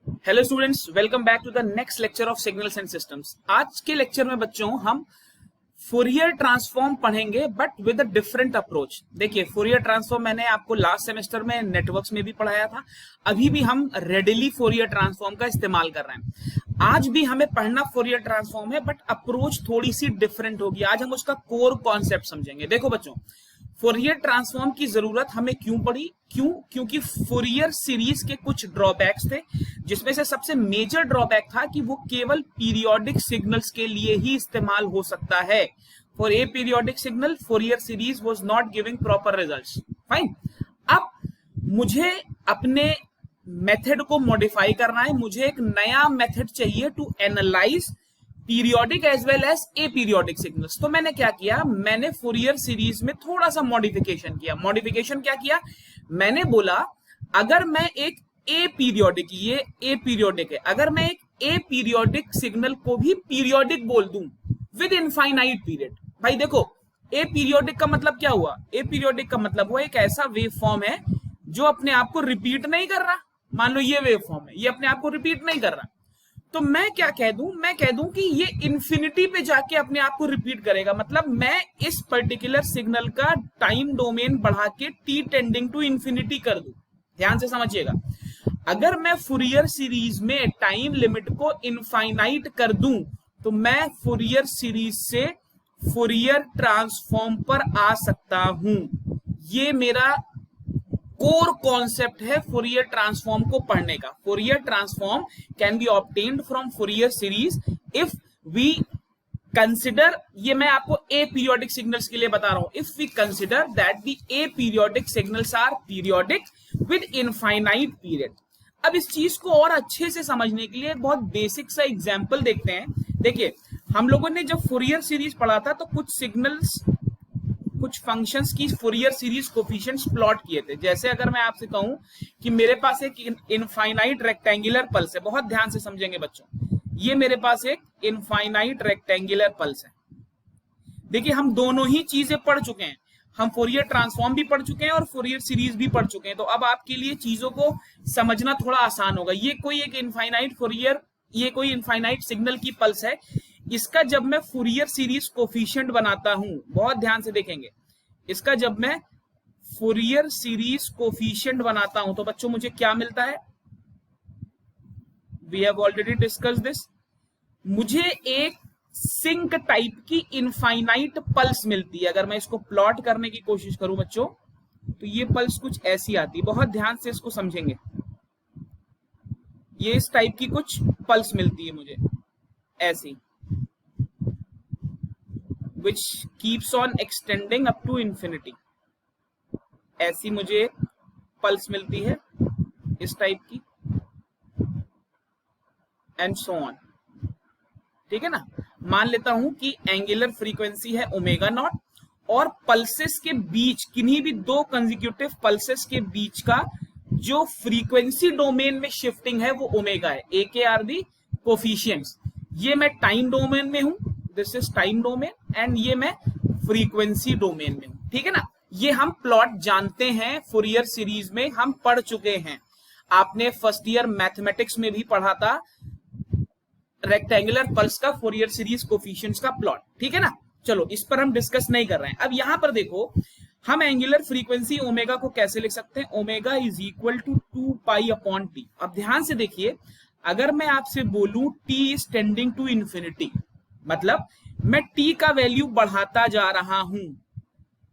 Hello students, welcome back to the next lecture of signals and systems. आज के lecture में बच्चों हम फोरियर ट्रांसफॉर्म पढ़ेंगे but with a different approach. देखिए, फोरियर ट्रांसफॉर्म मैंने आपको लास्ट सेमेस्टर में नेटवर्क्स में भी पढ़ाया था। अभी भी हम रेडिली फोरियर ट्रांसफॉर्म का इस्तेमाल कर रहे हैं। आज भी हमें पढ़ना फोरियर ट्रांसफॉर्म है बट अप्रोच थोड़ी सी डिफरेंट होगी। आज हम उसका कोर कॉन्सेप्ट समझेंगे। देखो बच्चों, फोरियर ट्रांसफॉर्म की जरूरत हमें क्यों पड़ी? क्योंकि फोरियर सीरीज के कुछ ड्रॉबैक्स थे, जिसमें से सबसे मेजर ड्रॉबैक था कि वो केवल पीरियोडिक सिग्नल्स के लिए ही इस्तेमाल हो सकता है। For a periodic signal Fourier series was not giving proper results. Fine. अब मुझे अपने मेथड को मॉडिफाई करना है। मुझे एक नया मेथड चाहिए to analyse periodic as well as aperiodic signals. तो मैंने क्या किया, मैंने फोरियर सीरीज में थोड़ा सा मॉडिफिकेशन किया। मॉडिफिकेशन क्या किया? मैंने बोला अगर मैं एक ए पीरियोडिक, ये ए पीरियोडिक है, अगर मैं एक ए पीरियोडिक सिग्नल को भी पीरियोडिक बोल दूं विद इनफाइनाइट पीरियड। भाई देखो, ए पीरियोडिक का मतलब क्या हुआ? ए पीरियोडिक का मतलब हुआ एक ऐसा वेव फॉर्म है जो अपने आप को रिपीट नहीं कर रहा। मान लो ये वेव फॉर्म है, ये अपने आप को रिपीट नहीं कर रहा। तो मैं क्या कह दूं? मैं कह दूं कि ये इंफिनिटी पे जाके अपने आप को रिपीट करेगा। मतलब मैं इस पर्टिकुलर सिग्नल का टाइम डोमेन बढ़ा के टी टेंडिंग टू इंफिनिटी कर दूं। ध्यान से समझिएगा, अगर मैं फुरियर सीरीज में टाइम लिमिट को इनफाइनाइट कर दूं तो मैं फुरियर सीरीज से फुरियर ट्रांसफॉर्म पर आ सकता हूं। ये मेरा कोर कॉन्सेप्ट है फोरियर ट्रांसफॉर्म को पढ़ने का। Fourier transform can be obtained from Fourier series if we consider, ये मैं आपको ए पीरियोडिक सिग्नल्स के लिए बता रहा हूं, if we consider that the aperiodic signals are periodic with infinite period. अब इस चीज को और अच्छे से समझने के लिए बहुत बेसिक सा एग्जांपल देखते हैं। देखिए, हम लोगों ने जब फोरियर सीरीज पढ़ा था तो कुछ सिग्नल्स, कुछ फंक्शंस की फोरियर सीरीज कोफिशिएंट्स प्लॉट किए थे। जैसे अगर मैं आपसे कहूं कि मेरे पास एक इनफाइनाइट रेक्टेंगुलर पल्स है, बहुत ध्यान से समझेंगे बच्चों, ये मेरे पास एक इनफाइनाइट रेक्टेंगुलर पल्स है। देखिए, हम दोनों ही चीजें पढ़ चुके हैं। हम फोरियर ट्रांसफॉर्म भी पढ़ चुके हैं और फोरियर सीरीज भी पढ़ चुके हैं। तो अब आपके लिए चीजों को समझना थोड़ा आसान होगा। ये कोई एक इनफाइनाइट फोरियर, ये कोई इनफाइनाइट सिग्नल की पल्स है। इसका जब मैं फुरियर सीरीज कोफिशिएंट बनाता हूं, बहुत ध्यान से देखेंगे, इसका जब मैं फुरियर सीरीज कोफिशिएंट बनाता हूं तो बच्चों मुझे क्या मिलता है? We have already discuss this. मुझे एक सिंक टाइप की इनफाइनाइट पल्स मिलती है। अगर मैं इसको प्लॉट करने की कोशिश करूं बच्चों, तो ये पल्स कुछ ऐसी आती है। बहुत ध्यान से इसको समझेंगे। ये इस टाइप की कुछ पल्स मिलती है मुझे, ऐसी, which keeps on extending up to infinity। ऐसी मुझे पल्स मिलती है इस टाइप की, एंड सो ऑन। ठीक है ना? मान लेता हूं कि एंगुलर फ्रीक्वेंसी है ओमेगा नॉट, और पल्सेस के बीच, किन्हीं भी दो कंसेक्यूटिव पल्सेस के बीच का जो फ्रीक्वेंसी डोमेन में शिफ्टिंग है वो ओमेगा है। ए के आर दी कोफिशिएंट्स। ये मैं टाइम डोमेन में हूं, this is time domain, and ये मैं फ्रीक्वेंसी डोमेन में हूं। ठीक है ना? ये हम प्लॉट जानते हैं, फोरियर सीरीज में हम पढ़ चुके हैं। आपने फर्स्ट ईयर मैथमेटिक्स में भी पढ़ा था रेक्टेंगुलर पल्स का फोरियर सीरीज कोफिशिएंट्स का प्लॉट। ठीक है ना? चलो, इस पर हम डिस्कस नहीं कर रहे हैं। अब यहां पर देखो, हम एंगुलर फ्रीक्वेंसी ओमेगा को कैसे लिख सकते हैं? Omega is equal to 2 pi upon T. अब ध्यान से देखिए, अगर मैं आपसे बोलूं T is tending to infinity, मतलब मैं टी का वैल्यू बढ़ाता जा रहा हूं।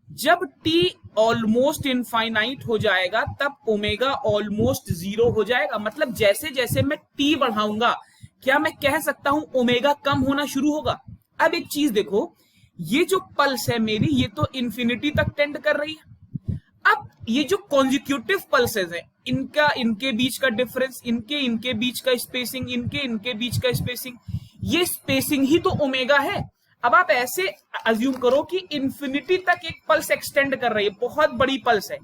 जब टी ऑलमोस्ट इनफाइनाइट हो जाएगा तब ओमेगा ऑलमोस्ट जीरो हो जाएगा। मतलब जैसे जैसे मैं टी बढ़ाऊंगा, क्या मैं कह सकता हूं ओमेगा कम होना शुरू होगा? अब एक चीज देखो, ये जो पल्स है मेरी, ये तो इंफिनिटी तक टेंड कर रही है। अब ये जो कॉन्जिक्यूटिव पल्सेस है, इनका इनके बीच का डिफरेंस, इनके बीच का स्पेसिंग, इनके बीच का स्पेसिंग, ये स्पेसिंग ही तो ओमेगा है। अब आप ऐसे अज्यूम करो कि इंफिनिटी तक एक पल्स एक्सटेंड कर रही है, बहुत बड़ी पल्स है,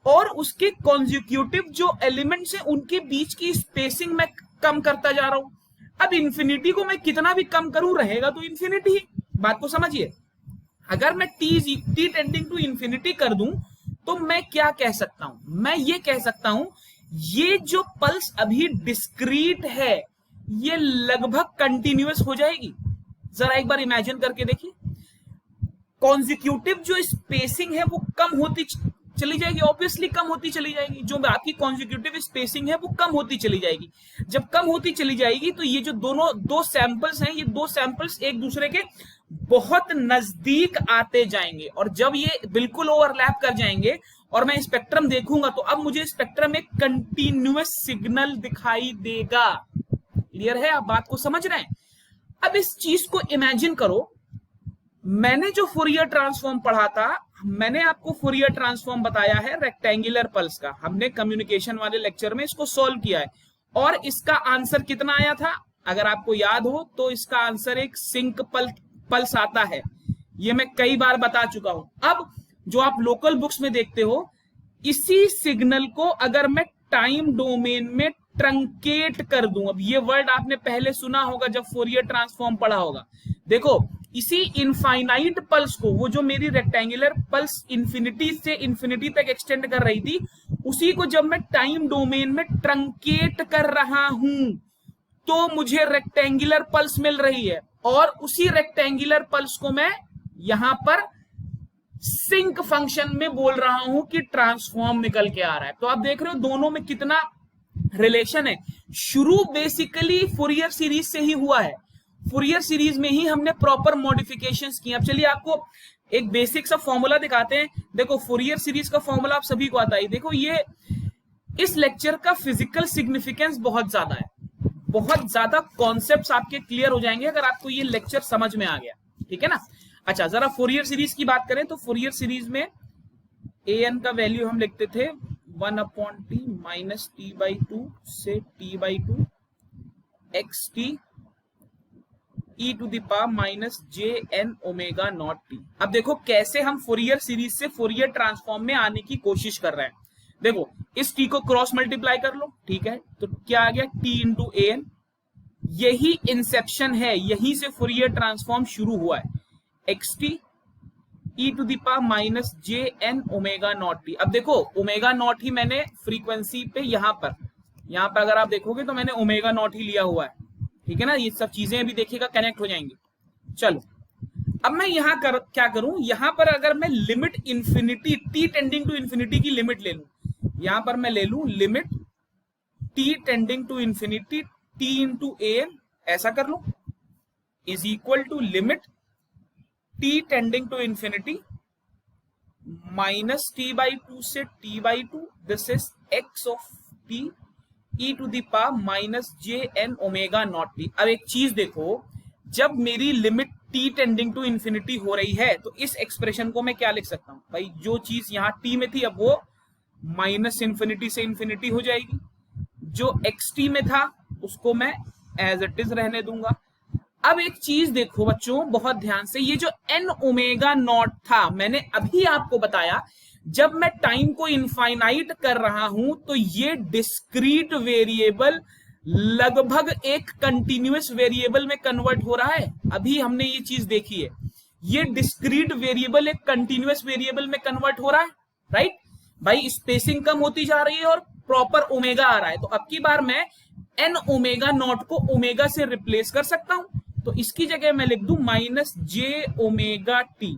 और उसके कॉन्जिक्यूटिव जो एलिमेंट्स हैं उनके बीच की स्पेसिंग मैं कम करता जा रहा हूं। अब इंफिनिटी को मैं कितना भी कम करूं, रहेगा तो इंफिनिटी ही। बात को समझिए। अगर मैं टी टेंडिंग टू इंफिनिटी कर दूं तो मैं क्या कह सकता हूं? मैं ये कह सकता हूं ये जो पल्स अभी डिस्क्रीट है ये लगभग कंटिन्यूअस हो जाएगी। जरा एक बार इमेजिन करके देखिए, कॉन्जिक्यूटिव जो स्पेसिंग है वो कम होती चली जाएगी, ऑब्वियसली कम होती चली जाएगी। जो आपकी कॉन्जिक्यूटिव स्पेसिंग है वो कम होती चली जाएगी। जब कम होती चली जाएगी तो ये जो दो सैंपल्स हैं, ये दो सैंपल्स एक दूसरे के बहुत नजदीक आते जाएंगे, और जब ये बिल्कुल ओवरलैप कर जाएंगे और मैं स्पेक्ट्रम देखूंगा तो अब मुझे स्पेक्ट्रम में कंटिन्यूअस सिग्नल दिखाई देगा। क्लियर है? आप बात को समझ रहे हैं? अब इस चीज को इमेजिन करो, मैंने जो फूरियर ट्रांसफॉर्म पढ़ा था, मैंने आपको फूरियर ट्रांसफॉर्म बताया है रेक्टेंगुलर पल्स का, हमने कम्युनिकेशन वाले लेक्चर में इसको सॉल्व किया है, और इसका आंसर कितना आया था अगर आपको याद हो तो इसका आंसर एक सिंक पल्स आता है। ये मैं कई बार बता चुका हूं। अब जो आप लोकल बुक्स में देखते हो, इसी सिग्नल को अगर मैं टाइम डोमेन में ट्रंकेट कर दूं, अब ये वर्ड आपने पहले सुना होगा जब फूरियर ट्रांसफॉर्म पढ़ा होगा। देखो, इसी इनफाइनाइट पल्स को, वो जो मेरी रेक्टेंगुलर पल्स इंफिनिटी से इंफिनिटी तक एक्सटेंड कर रही थी, उसी को जब मैं टाइम डोमेन में ट्रंकेट कर रहा हूं तो मुझे रेक्टेंगुलर पल्स मिल रही है, और उसी रेक्टेंगुलर पल्स को मैं यहां पर सिंक फंक्शन में बोल रहा हूं कि ट्रांसफॉर्म निकल के आ रहा है। तो आप देख रहे हो दोनों में कितना रिलेशन है। शुरू बेसिकली फूरियर सीरीज से ही हुआ है, फूरियर सीरीज में ही हमने प्रॉपर मॉडिफिकेशंस की। अब चलिए आपको एक बेसिक सा फॉर्मूला दिखाते हैं। देखो, फूरियर सीरीज का फॉर्मूला आप सभी को आता है। देखो, ये इस लेक्चर का फिजिकल सिग्निफिकेंस बहुत ज्यादा है, बहुत ज्यादा कॉन्सेप्ट्स आपके क्लियर हो जाएंगे अगर आपको ये लेक्चर समझ में आ गया। ठीक है ना? अच्छा, जरा फूरियर सीरीज की बात करें तो फूरियर सीरीज में an का वैल्यू हम लिखते थे 1/t माइनस t/2 से t/2 xt e to the power minus jn omega naught t। अब देखो कैसे हम फूरियर सीरीज से फूरियर ट्रांसफॉर्म में आने की कोशिश कर रहे हैं। देखो, इस t को क्रॉस मल्टीप्लाई कर लो, ठीक है, तो क्या आ गया t इंटू an। यही इंसेप्शन है, यहीं से फूरियर ट्रांसफॉर्म शुरू हुआ है। xt e to the power minus jn omega naught t। अब देखो, ओमेगा नॉट ही मैंने फ्रीक्वेंसी पे यहां पर अगर आप देखोगे तो मैंने ओमेगा नॉट ही लिया हुआ है। ठीक है ना? ये सब चीजें अभी देखिएगा कनेक्ट हो जाएंगी। चलो, अब मैं यहां क्या करूं, यहां पर अगर मैं limit infinity t tending to infinity की लिमिट ले लूं, यहां पर मैं ले लूं limit t tending to infinity t into an, ऐसा कर लूं, is equal to limit t tending to infinity minus t/2 से t/2, this is x of t e to the power minus jn omega naught t। अब एक चीज देखो, जब मेरी limit t tending to infinity हो रही है तो इस एक्सप्रेशन को मैं क्या लिख सकता हूं भाई, जो चीज यहां t में थी अब वो माइनस इंफिनिटी से इंफिनिटी हो जाएगी, जो xt में था उसको मैं एज इट इज रहने दूंगा। अब एक चीज देखो बच्चों बहुत ध्यान से, ये जो n ओमेगा नॉट था, मैंने अभी आपको बताया जब मैं टाइम को इनफाइनाइट कर रहा हूं तो ये डिस्क्रीट वेरिएबल लगभग एक कंटिन्यूअस वेरिएबल में कन्वर्ट हो रहा है। अभी हमने ये चीज देखी है, ये डिस्क्रीट वेरिएबल एक कंटिन्यूअस वेरिएबल में कन्वर्ट हो रहा है, राइट भाई। स्पेसिंग कम होती जा रही है और प्रॉपर ओमेगा आ रहा है, तो अब की बार मैं n ओमेगा नॉट को ओमेगा से रिप्लेस कर सकता हूं, तो इसकी जगह मैं लिख दूं माइनस j ओमेगा t।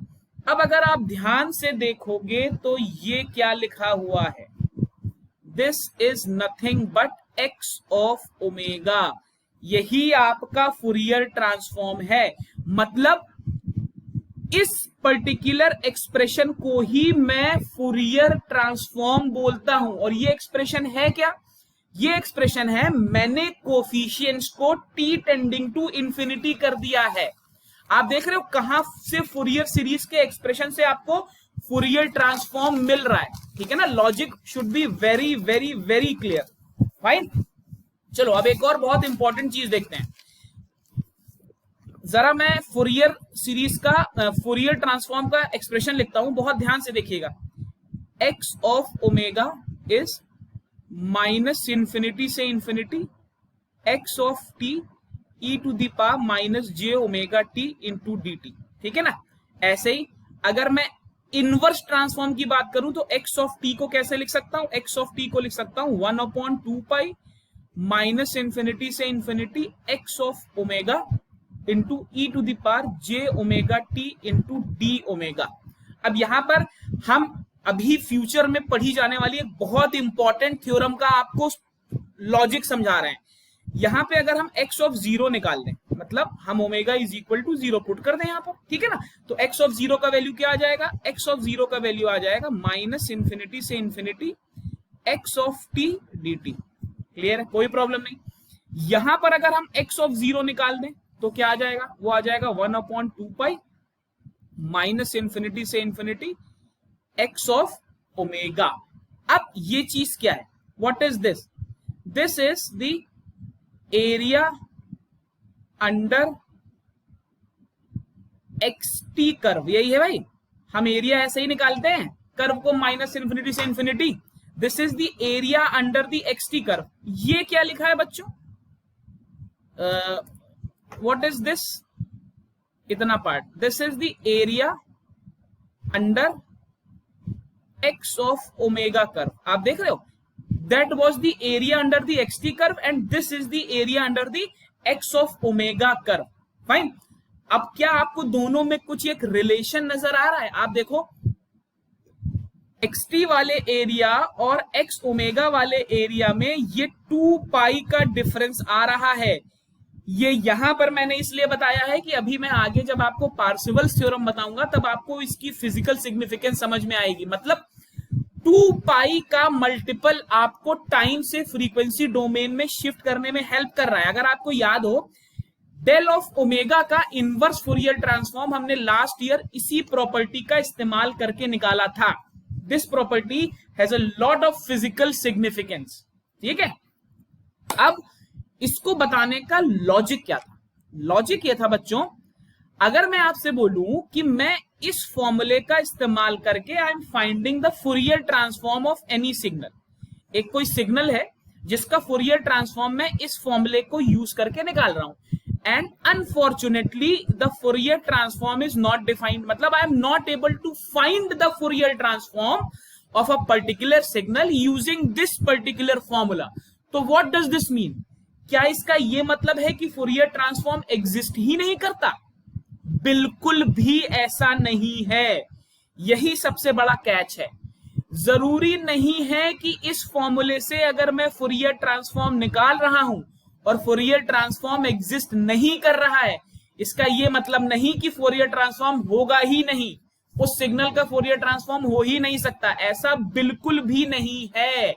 अब अगर आप ध्यान से देखोगे तो ये क्या लिखा हुआ है, this is nothing but x of omega. यही आपका फूरियर ट्रांसफॉर्म है, मतलब इस पर्टिकुलर एक्सप्रेशन को ही मैं फूरियर ट्रांसफॉर्म बोलता हूं। और ये एक्सप्रेशन है क्या? ये एक्सप्रेशन है, मैंने कोफिशिएंट्स को t टेंडिंग टू इंफिनिटी कर दिया है। आप देख रहे हो कहां से फूरियर सीरीज के एक्सप्रेशन से आपको फूरियर ट्रांसफॉर्म मिल रहा है। ठीक है ना? Logic should be very very very clear. Fine, चलो अब एक और बहुत इंपॉर्टेंट चीज देखते हैं। जरा मैं फूरियर सीरीज का फूरियर ट्रांसफॉर्म का एक्सप्रेशन लिखता हूं, बहुत ध्यान से देखिएगा। x of omega is minus infinity से infinity x of t e to the power minus j omega t into dt। ठीक है ना? ऐसे ही अगर मैं इनवर्स ट्रांसफॉर्म की बात करूं तो एक्स ऑफ टी को कैसे लिख सकता हूं? एक्स ऑफ टी को लिख सकता हूं 1/2 माइनस इंफिनिटी से infinity X of omega into E to the power J omega T into D omega. अब यहां पर हम अभी फ्यूचर में पढ़ी जाने वाली एक बहुत इंपॉर्टेंट थ्योरम का आपको लॉजिक समझा रहे हैं। यहां पे अगर हम x ऑफ 0 निकाल दें, मतलब हम omega is equal to 0 put कर दें यहां पर, ठीक है ना, तो x ऑफ 0 का वैल्यू क्या आ जाएगा? x ऑफ 0 का वैल्यू आ जाएगा माइनस इंफिनिटी से infinity x of T D T. Clear है, कोई प्रॉब्लम नहीं। यहां पर अगर हम x ऑफ 0 निकाल दें तो क्या आ जाएगा? वो आ जाएगा 1/2 माइनस इंफिनिटी से इंफिनिटी x ऑफ ओमेगा। अब ये चीज क्या है? What is this? This is the area under X T curve. यही है भाई, हम एरिया ऐसे ही निकालते हैं कर्व को माइनस इंफिनिटी से infinity. This is the area under the x t curve. ये क्या लिखा है बच्चों? What is this? इतना part, this is the area under x of omega curve. आप देख रहे हो, that was the area under the xt curve and this is the area under the x of omega curve. Fine. अब क्या आपको दोनों में कुछ एक रिलेशन नजर आ रहा है? आप देखो, xt वाले एरिया और x ओमेगा वाले एरिया में ये 2 पाई का डिफरेंस आ रहा है। ये यहां पर मैंने इसलिए बताया है कि अभी मैं आगे जब आपको पार्सिवल्स थ्योरम बताऊंगा तब आपको इसकी फिजिकल सिग्निफिकेंस समझ में आएगी। मतलब 2 पाई का मल्टीपल आपको टाइम से फ्रीक्वेंसी डोमेन में शिफ्ट करने में हेल्प कर रहा है। अगर आपको याद हो, डेल ऑफ ओमेगा का इनवर्स फूरियर ट्रांसफॉर्म हमने लास्ट ईयर इसी प्रॉपर्टी का इस्तेमाल करके निकाला था। This property has a lot of physical significance. ठीक है, अब इसको बताने का लॉजिक क्या था? लॉजिक ये था बच्चों, अगर मैं आपसे बोलूं कि मैं इस फॉर्मूले का इस्तेमाल करके I am finding the Fourier transform of any signal. एक कोई सिग्नल है जिसका फूरियर ट्रांसफॉर्म मैं इस फॉर्मूले को यूज करके निकाल रहा हूं, and unfortunately the Fourier transform is not defined. मतलब I am not able to find the Fourier transform of a particular signal using this particular formula. तो व्हाट डज दिस मीन? क्या इसका यह मतलब है कि फूरियर ट्रांसफॉर्म एग्जिस्ट ही नहीं करता? बिल्कुल भी ऐसा नहीं है। यही सबसे बड़ा कैच है। जरूरी नहीं है कि इस फॉर्मूले से अगर मैं फूरियर ट्रांसफॉर्म निकाल रहा हूं और फूरियर ट्रांसफॉर्म एग्जिस्ट नहीं कर रहा है, इसका यह मतलब नहीं कि फूरियर ट्रांसफॉर्म होगा ही नहीं, उस सिग्नल का फूरियर ट्रांसफॉर्म हो ही नहीं सकता। ऐसा बिल्कुल भी नहीं है।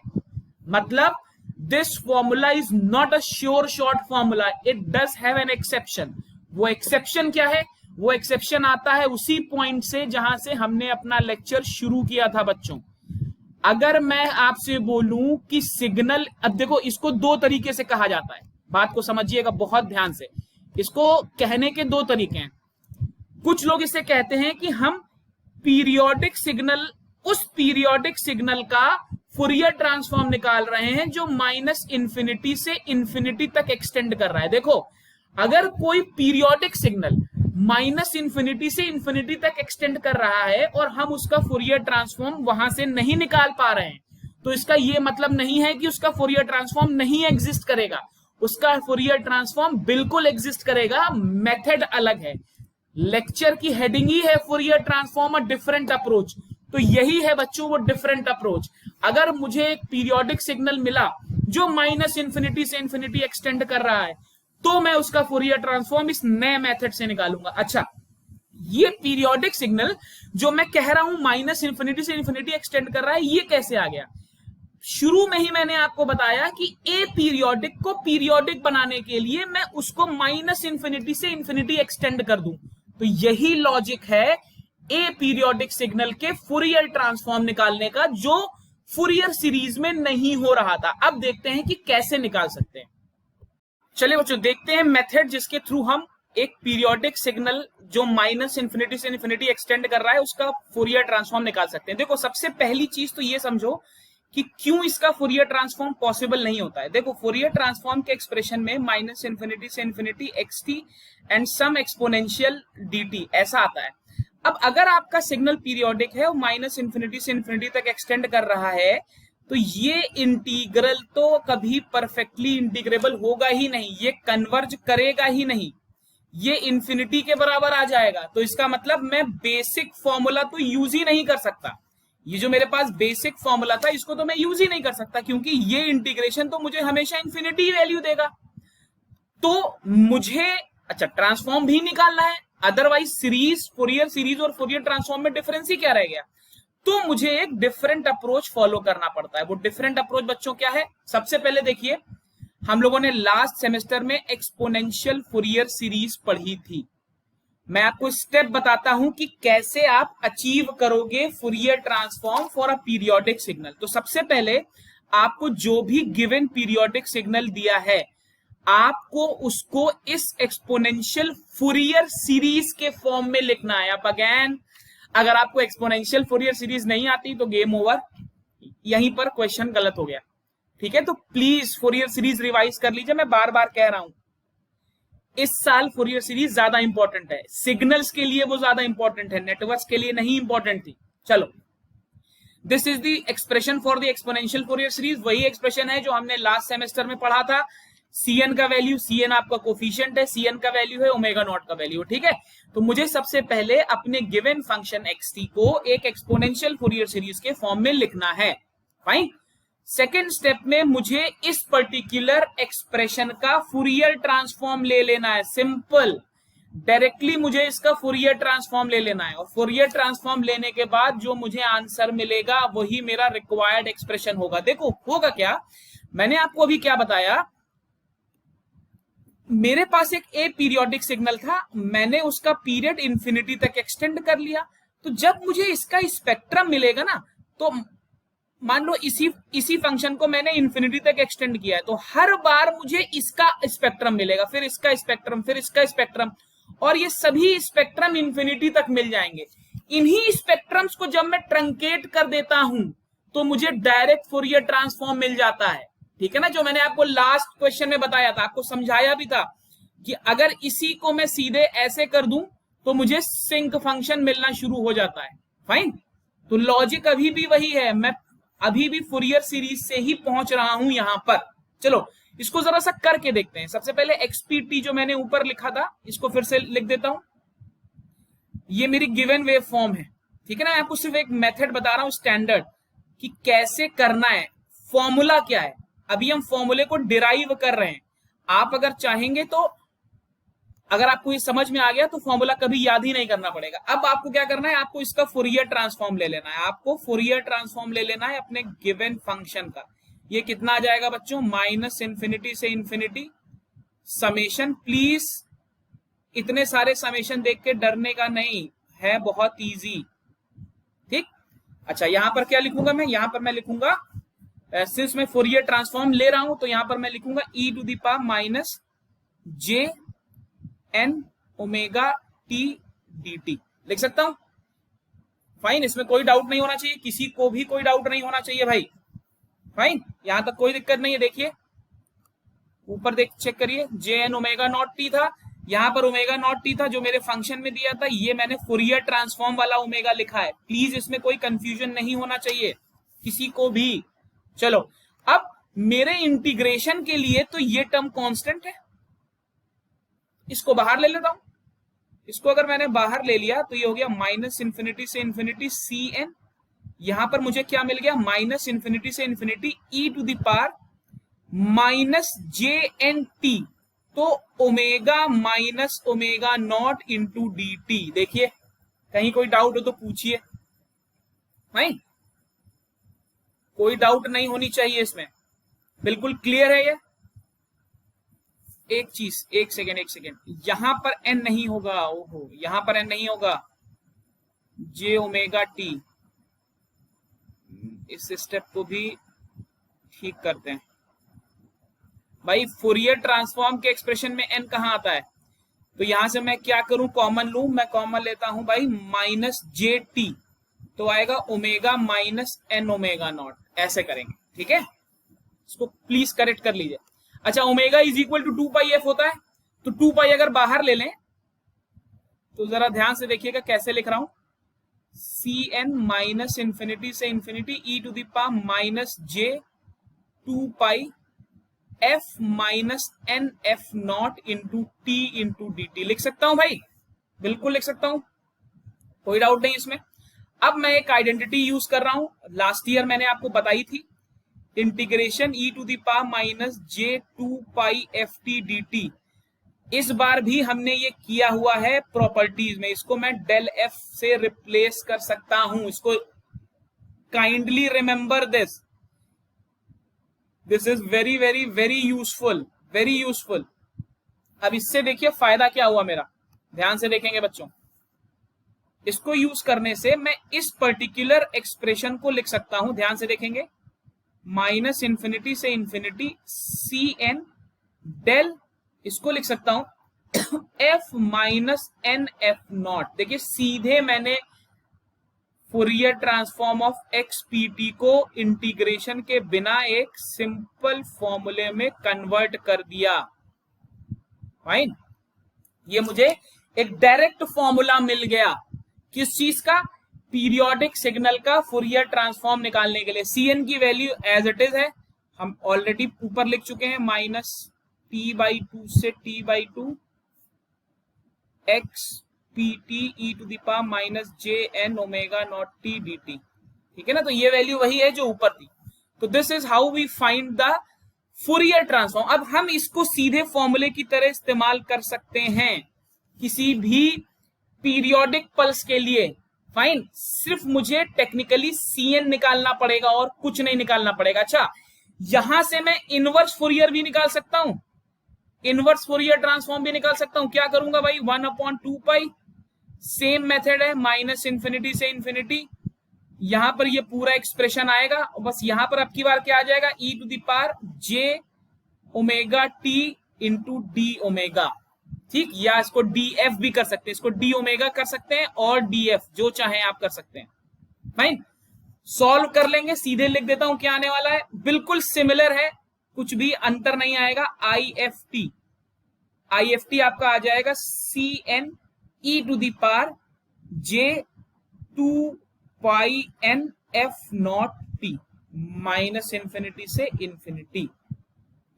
मतलब this formula is not a sure short formula, it does have an exception. वो एक्सेप्शन क्या है? वो एक्सेप्शन आता है उसी पॉइंट से जहां से हमने अपना लेक्चर शुरू किया था बच्चों। अगर मैं आपसे बोलूं कि सिग्नल, अब देखो इसको 2 तरीके से कहा जाता है, बात को समझिएगा बहुत ध्यान से। इसको कहने के 2 तरीके हैं। कुछ लोग इसे कहते हैं कि हम पीरियोडिक सिग्नल, उस पीरियोडिक सिग्नल का फूरियर ट्रांसफॉर्म निकाल रहे हैं जो माइनस इंफिनिटी से इंफिनिटी तक एक्सटेंड कर रहा है। देखो, अगर कोई पीरियोडिक सिग्नल माइनस इंफिनिटी से इंफिनिटी तक एक्सटेंड कर रहा है और हम उसका फूरियर ट्रांसफॉर्म वहां से नहीं निकाल पा रहे हैं, तो इसका यह मतलब नहीं है कि उसका फूरियर ट्रांसफॉर्म नहीं एग्जिस्ट करेगा। उसका फूरियर ट्रांसफॉर्म बिल्कुल एग्जिस्ट करेगा, मेथड अलग है। लेक्चर की हेडिंग ही है Fourier transform a different approach. तो यही है बच्चों वो डिफरेंट अप्रोच। अगर मुझे एक पीरियोडिक सिग्नल मिला जो माइनस इंफिनिटी से इंफिनिटी एक्सटेंड कर रहा है, तो मैं उसका फूरियर ट्रांसफॉर्म इस नए मेथड से निकालूंगा। अच्छा, ये पीरियोडिक सिग्नल जो मैं कह रहा हूं माइनस इंफिनिटी से इंफिनिटी एक्सटेंड कर रहा है, ये कैसे आ गया? शुरू में ही मैंने आपको बताया कि ए पीरियोडिक को पीरियोडिक बनाने के लिए मैं उसको माइनस इंफिनिटी से इंफिनिटी एक्सटेंड कर दूं। तो यही लॉजिक है ए पीरियोडिक सिग्नल के फूरियर ट्रांसफॉर्म निकालने का, जो फूरियर सीरीज में नहीं हो रहा था। अब देखते हैं कि कैसे निकाल सकते हैं। चलिए बच्चों, देखते हैं मेथड जिसके थ्रू हम एक पीरियोडिक सिग्नल जो माइनस इंफिनिटी से इंफिनिटी एक्सटेंड कर रहा है उसका फूरियर ट्रांसफॉर्म निकाल सकते हैं। देखो, सबसे पहली चीज तो ये समझो कि क्यों इसका फूरियर ट्रांसफॉर्म पॉसिबल नहीं होता है। देखो, फूरियर ट्रांसफॉर्म के एक्सप्रेशन में माइनस इंफिनिटी से infinity X T and some exponential D T ऐसा आता है। अब अगर आपका सिग्नल पीरियोडिक है और माइनस इन्फिनिटी से इन्फिनिटी तक एक्सटेंड कर रहा है, तो ये इंटीग्रल तो कभी परफेक्टली इंटीग्रेबल होगा ही नहीं, ये कन्वर्ज करेगा ही नहीं, ये इंफिनिटी के बराबर आ जाएगा। तो इसका मतलब मैं बेसिक फॉर्मूला तो यूज ही नहीं कर सकता, ये जो मेरे पास बेसिक फॉर्मूला था इसको तो मैं यूज ही नहीं कर सकता, क्योंकि ये इंटीग्रेशन तो मुझे हमेशा इंफिनिटी वैल्यू देगा। तो मुझे अच्छा ट्रांसफॉर्म भी निकालना है, अदरवाइज सीरीज, फोरियर सीरीज और फोरियर ट्रांसफॉर्म में डिफरेंस ही क्या रह गया। तो मुझे एक डिफरेंट अप्रोच फॉलो करना पड़ता है। वो डिफरेंट अप्रोच बच्चों क्या है, सबसे पहले देखिए हम लोगों ने लास्ट सेमेस्टर में एक्सपोनेंशियल फोरियर सीरीज पढ़ी थी। मैं आपको स्टेप बताता हूं कि कैसे आप अचीव करोगे Fourier transform for a periodic signal. तो सबसे पहले आपको जो भी गिवन पीरियोडिक सिग्नल दिया है, आपको उसको इस एक्सपोनेंशियल फोरियर सीरीज के फॉर्म में लिखना है। अब अगेन अगर आपको एक्सपोनेंशियल फोरियर सीरीज नहीं आती तो गेम ओवर, यहीं पर क्वेश्चन गलत हो गया, ठीक है। तो प्लीज फोरियर सीरीज रिवाइज कर लीजिए, मैं बार बार कह रहा हूं इस साल फोरियर सीरीज ज्यादा इंपॉर्टेंट है, सिग्नल्स के लिए वो ज्यादा इंपॉर्टेंट है, नेटवर्क्स के लिए नहीं इंपॉर्टेंट थी। चलो, this is the expression for the exponential Fourier series, वही एक्सप्रेशन है जो हमने लास्ट सेमेस्टर में पढ़ा था। Cn का वैल्यू, Cn आपका कोफिशिएंट है, Cn का वैल्यू है ओमेगा नॉट का वैल्यू, ठीक है। तो मुझे सबसे पहले अपने गिवन फंक्शन xt को एक एक्सपोनेंशियल फोरियर सीरीज के फॉर्म में लिखना है, फाइन। सेकेंड स्टेप में मुझे इस पर्टिकुलर एक्सप्रेशन का फूरियर ट्रांसफॉर्म ले लेना है, सिंपल, डायरेक्टली मुझे इसका फूरियर ट्रांसफॉर्म ले लेना है, और फूरियर ट्रांसफॉर्म लेने के बाद जो मुझे आंसर मिलेगा वही मेरा रिक्वायर्ड एक्सप्रेशन होगा। देखो होगा क्या, मैंने आपको अभी क्या बताया, मेरे पास एक ए पीरियोडिक सिग्नल था, मैंने उसका पीरियड इंफिनिटी तक एक्सटेंड कर लिया। तो जब मुझे इसका स्पेक्ट्रम मिलेगा ना, तो मान लो इसी फंक्शन को मैंने इंफिनिटी तक एक्सटेंड किया है, तो हर बार मुझे इसका स्पेक्ट्रम मिलेगा, फिर इसका स्पेक्ट्रम, फिर इसका स्पेक्ट्रम, और ये सभी स्पेक्ट्रम इंफिनिटी तक मिल जाएंगे। इन्हीं स्पेक्ट्रम्स को जब मैं ट्रंकेट कर देता हूं तो मुझे डायरेक्ट फूरियर ट्रांसफॉर्म मिल जाता है, ठीक है ना। जो मैंने आपको लास्ट क्वेश्चन में बताया था, आपको समझाया भी था कि अगर इसी को मैं सीधे ऐसे कर दूं तो मुझे सिंक फंक्शन मिलना शुरू हो जाता है, फाइन। तो लॉजिक अभी भी वही है, मैं अभी भी फूरियर सीरीज से ही पहुंच रहा हूं यहां पर। चलो इसको जरा सा करके देखते हैं। सबसे पहले एक्सपीटी जो मैंने ऊपर लिखा था इसको फिर से लिख देता हूं, ये मेरी गिवन वेव फॉर्म है, ठीक है ना। मैं आपको सिर्फ एक मेथड बता रहा हूं स्टैंडर्ड कि कैसे करना है, फॉर्मूला क्या है। अभी हम फॉर्मूले को डिराइव कर रहे हैं, आप अगर चाहेंगे तो, अगर आपको ये समझ में आ गया तो फॉर्मूला कभी याद ही नहीं करना पड़ेगा। अब आपको क्या करना है, आपको इसका फूरियर ट्रांसफॉर्म ले लेना है, आपको फूरियर ट्रांसफॉर्म ले लेना है अपने गिवन फंक्शन का। ये कितना आ जाएगा बच्चों, माइनस इन्फिनिटी से इन्फिनिटी समेशन। प्लीज इतने सारे समेशन देख के डरने का नहीं है, बहुत इजी, ठीक। अच्छा यहां पर क्या लिखूंगा मैं, यहां पर मैं लिखूंगा, सिंस मैं फूरियर ट्रांसफॉर्म ले रहा हूं तो यहां पर मैं लिखूंगा e to the power minus J N omega T D T, लिख सकता हूं, फाइन। इसमें कोई डाउट नहीं होना चाहिए, किसी को भी कोई डाउट नहीं होना चाहिए भाई, फाइन। यहां तक कोई दिक्कत नहीं है। देखिए ऊपर देख, चेक करिए, J N omega naught T था, यहां पर ओमेगा नॉट टी था जो मेरे फंक्शन में दिया था, ये मैंने फूरियर ट्रांसफॉर्म वाला ओमेगा लिखा है। प्लीज इसमें कोई कंफ्यूजन नहीं होना चाहिए किसी को भी। चलो अब मेरे इंटीग्रेशन के लिए तो ये टर्म कांस्टेंट है, इसको बाहर ले लेता हूं। इसको अगर मैंने बाहर ले लिया तो ये हो गया माइनस इन्फिनिटी से इन्फिनिटी सी एन, यहां पर मुझे क्या मिल गया, माइनस इन्फिनिटी से infinity e to the power minus J n t, तो omega minus omega nought into D t. देखिए कहीं कोई डाउट हो तो पूछिए, नहीं कोई डाउट नहीं होनी चाहिए इसमें, बिल्कुल क्लियर है ये। एक चीज, एक सेकेंड, यहां पर एन नहीं होगा, ओहो यहां पर एन नहीं होगा, जे ओमेगा टी। इस स्टेप को भी ठीक करते हैं भाई। फूरियर ट्रांसफॉर्म के एक्सप्रेशन में एन कहां आता है, तो यहां से मैं क्या करूं, कॉमन लूं, मैं कॉमन लेता हूं भाई माइनस जे टी, तो आएगा omega minus N omega naught, ऐसे करेंगे, ठीक है। इसको प्लीज करेक्ट कर लीजिए। अच्छा omega is equal to 2 pi F होता है, तो 2 पाई अगर बाहर ले लें तो जरा ध्यान से देखिएगा कैसे लिख रहा हूं, सी एन माइनस इंफिनिटी से infinity E to the power minus J 2 pi F minus N F naught into T into D T. लिख सकता हूं भाई, बिल्कुल लिख सकता हूं, कोई डाउट नहीं इसमें। अब मैं एक आइडेंटिटी यूज कर रहा हूं, लास्ट ईयर मैंने आपको बताई थी, integration E to the power minus J 2 pi F T D T. इस बार भी हमने ये किया हुआ है प्रॉपर्टीज में, इसको मैं डेल एफ से रिप्लेस कर सकता हूं। इसको kindly remember this, this is very very very useful, very useful. अब इससे देखिए फायदा क्या हुआ मेरा, ध्यान से देखेंगे बच्चों। इसको यूज करने से मैं इस पर्टिकुलर एक्सप्रेशन को लिख सकता हूं, ध्यान से देखेंगे, माइनस इंफिनिटी से इंफिनिटी सी एन डेल, इसको लिख सकता हूं F minus N F naught. देखिए सीधे मैंने Fourier transform of X P T को इंटीग्रेशन के बिना एक सिंपल फॉर्मूले में कन्वर्ट कर दिया। फाइन, ये मुझे एक डायरेक्ट फॉर्मूला मिल गया किस चीज का, पीरियोडिक सिग्नल का फुरियर ट्रांसफॉर्म निकालने के लिए। सी एन की वैल्यू एज इट इज है, हम ऑलरेडी ऊपर लिख चुके हैं, माइनस टी बाई टू से T by two X P T E to the power minus J N omega naught T D T. ठीक है ना, तो ये वैल्यू वही है जो ऊपर थी। तो this is how we find the Fourier transform. अब हम इसको सीधे फॉर्मूले की तरह इस्तेमाल कर सकते हैं किसी भी पीरियोडिक पल्स के लिए। फाइन, सिर्फ मुझे टेक्निकली सी एन निकालना पड़ेगा और कुछ नहीं निकालना पड़ेगा। अच्छा, यहां से मैं इनवर्स फुरियर भी निकाल सकता हूं, इनवर्स फुरियर ट्रांसफॉर्म भी निकाल सकता हूं। क्या करूंगा भाई, 1/2 पाई, सेम मेथड है, माइनस इंफिनिटी से इंफिनिटी। यहां पर ये पूरा एक्सप्रेशन आएगा, और बस यहां पर अब की बार क्या आ जाएगा, e to the power J omega T into D omega. ठीक, या इसको डी एफ भी कर सकते हैं, इसको डी ओमेगा कर सकते हैं और डी एफ, जो चाहे आप कर सकते हैं। फाइन, सॉल्व कर लेंगे, सीधे लिख देता हूं क्या आने वाला है, बिल्कुल सिमिलर है, कुछ भी अंतर नहीं आएगा। आई एफ टी आपका आ जाएगा C N E to the power J 2 pi N F naught T minus infinity से इंफिनिटी।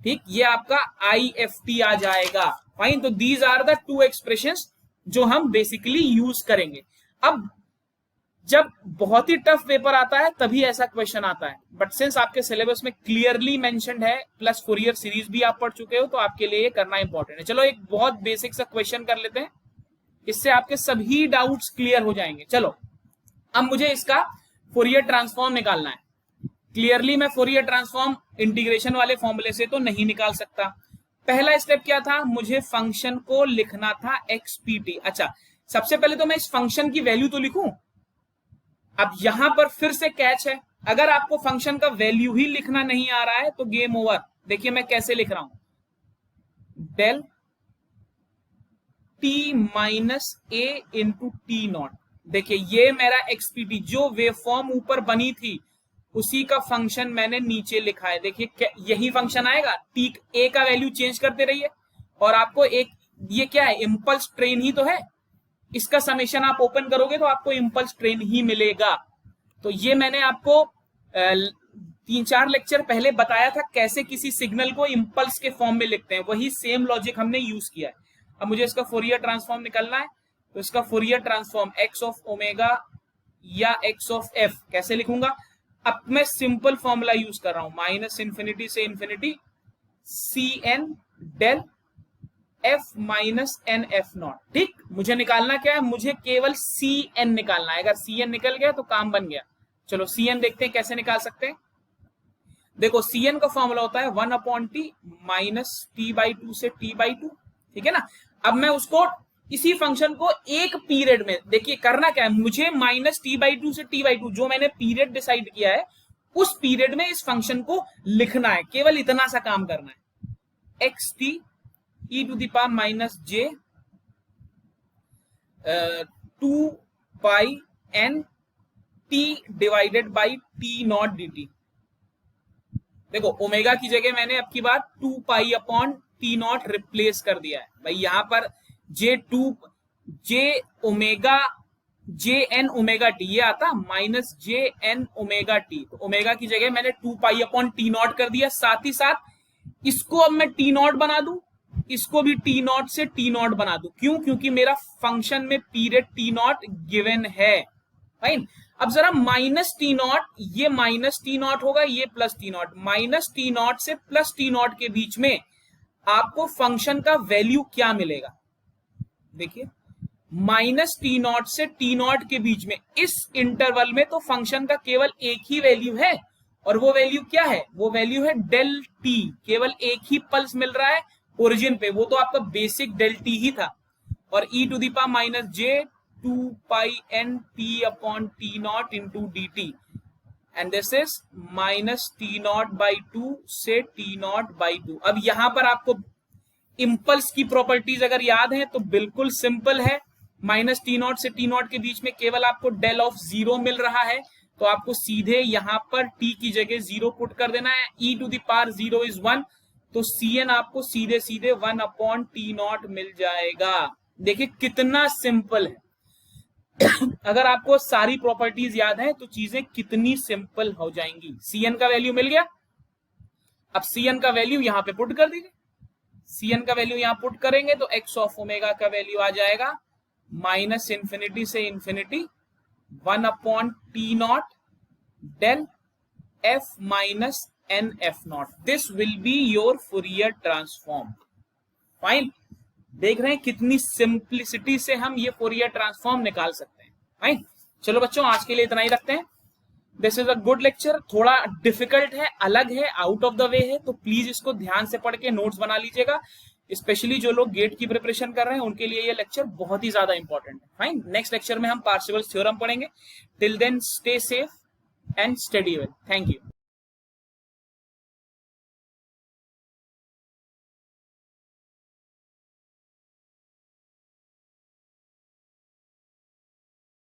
ठीक, ये आपका आई एफ टी आ जाएगा। फाइन, तो these are the two expressions जो हम बेसिकली यूज करेंगे। अब जब बहुत ही टफ पेपर आता है तभी ऐसा क्वेश्चन आता है, बट सिंस आपके सिलेबस में क्लियरली मेंशन्ड है, प्लस फुरियर सीरीज भी आप पढ़ चुके हो, तो आपके लिए ये करना इंपॉर्टेंट है। चलो एक बहुत बेसिक सा क्वेश्चन कर लेते हैं, इससे आपके सभी डाउट्स क्लियर हो जाएंगे। चलो, अब मुझे इसका फुरियर ट्रांसफॉर्म निकालना है। क्लियरली मैं फुरियर ट्रांसफॉर्म इंटीग्रेशन वाले फॉर्मूले से तो नहीं निकाल सकता। पहला स्टेप क्या था, मुझे फंक्शन को लिखना था एक्स पी टी। अच्छा, सबसे पहले तो मैं इस फंक्शन की वैल्यू तो लिखूं। अब यहां पर फिर से कैच है, अगर आपको फंक्शन का वैल्यू ही लिखना नहीं आ रहा है तो गेम ओवर। देखिए मैं कैसे लिख रहा हूं, del t minus a into t naught. देखिए ये मेरा एक्सपीटी, जो वेवफॉर्म ऊपर बनी थी उसी का फंक्शन मैंने नीचे लिखा है। देखिए यही फंक्शन आएगा, टी ए का वैल्यू चेंज करते रहिए और आपको एक, ये क्या है, इंपल्स ट्रेन ही तो है, इसका समेशन आप ओपन करोगे तो आपको इंपल्स ट्रेन ही मिलेगा। तो ये मैंने आपको 3-4 लेक्चर पहले बताया था कैसे किसी सिग्नल को इंपल्स के फॉर्म में लिखते हैं, वही सेम लॉजिक हमने यूज किया है। अब मुझे इसका फुरियर ट्रांसफॉर्म निकालना है, तो इसका Fourier transform x of omega या एक्स ऑफ एफ कैसे लिखूंगा। अब मैं सिंपल फॉर्मूला यूज कर रहा हूं, माइनस इंफिनिटी से infinity C N del f minus N F naught. ठीक, मुझे निकालना क्या है, मुझे केवल सी एन निकालना है। अगर सी एन निकल गया तो काम बन गया। चलो सी एन देखते हैं कैसे निकाल सकते हैं। देखो सी एन का फॉर्मूला होता है 1/t minus T by two से टी बाई टू। ठीक है ना, अब मैं उसको इसी फंक्शन को एक पीरियड में, देखिए करना क्या है, मुझे माइनस टी बाई टू से टी बाई टू जो मैंने पीरियड डिसाइड किया है उस पीरियड में इस फंक्शन को लिखना है, केवल इतना सा काम करना है। X t E to the power minus J 2 pi n t divided by t nought d t. देखो ओमेगा की जगह मैंने अब की बार 2 pi upon t nought replace कर दिया है भाई। यहां पर J2 j omega j N omega t, ये आता माइनस जे एन ओमेगा टी, तो ओमेगा की जगह मैंने 2 पाई अपॉन टी नॉट कर दिया। साथ ही साथ इसको अब मैं टी नॉट बना दूं, इसको भी टी नॉट से टी नॉट बना दूं। क्यों? क्योंकि मेरा फंक्शन में पीरियड टी नॉट गिवन है। फाइन। अब जरा माइनस टी नॉट, ये माइनस टी नॉट होगा, ये plus T not, minus t not से प्लस टी नॉट के बीच में आपको फंक्शन का वैल्यू क्या मिलेगा? देखिए, माइनस टी नॉट से टी नॉट के बीच में इस इंटरवल में तो फंक्शन का केवल एक ही वैल्यू है, और वो वैल्यू क्या है? वो वैल्यू है डेल टी। केवल एक ही पल्स मिल रहा है ओरिजिन पे, वो तो आपका बेसिक डेल टी ही था। और e to the power minus J 2 pi n t upon t naught into D t, and this is minus t naught by 2 से टी नॉट बाई 2। अब यहां पर आपको इंपल्स की प्रॉपर्टीज अगर याद है तो बिल्कुल सिंपल है। माइनस टी नॉट से टी नॉट के बीच में केवल आपको डेल ऑफ जीरो मिल रहा है, तो आपको सीधे यहां पर t की जगह जीरो पुट कर देना है। e to the power zero is 1, तो cn आपको सीधे सीधे 1 अपॉन टी नॉट मिल जाएगा। देखिए कितना सिंपल है। अगर आपको सारी प्रॉपर्टीज याद है तो चीजें कितनी सिंपल हो जाएंगी। cn का वैल्यू मिल गया, अब cn का वैल्यू यहां पे पुट कर दीजिए। cn का वैल्यू यहां पुट करेंगे तो x ऑफ ओमेगा का वैल्यू आ जाएगा माइनस इंफिनिटी से infinity 1 upon t naught del f minus N F naught. This will be your Fourier transform. Fine. देख रहे हैं कितनी सिंप्लिसिटी से हम ये फूरियर ट्रांसफॉर्म निकाल सकते हैं। फाइन। चलो बच्चों, आज के लिए इतना ही रखते हैं। This is a good lecture. थोड़ा डिफिकल्ट है, अलग है, आउट ऑफ द वे है, तो प्लीज इसको ध्यान से पढ़ के नोट्स बना लीजिएगा। स्पेशली जो लोग गेट की प्रिपरेशन कर रहे हैं उनके लिए ये लेक्चर बहुत ही ज्यादा इंपॉर्टेंट है। फाइन। नेक्स्ट लेक्चर में हम पार्शिवल थ्योरम पढ़ेंगे। Till then stay safe and study well. Thank you.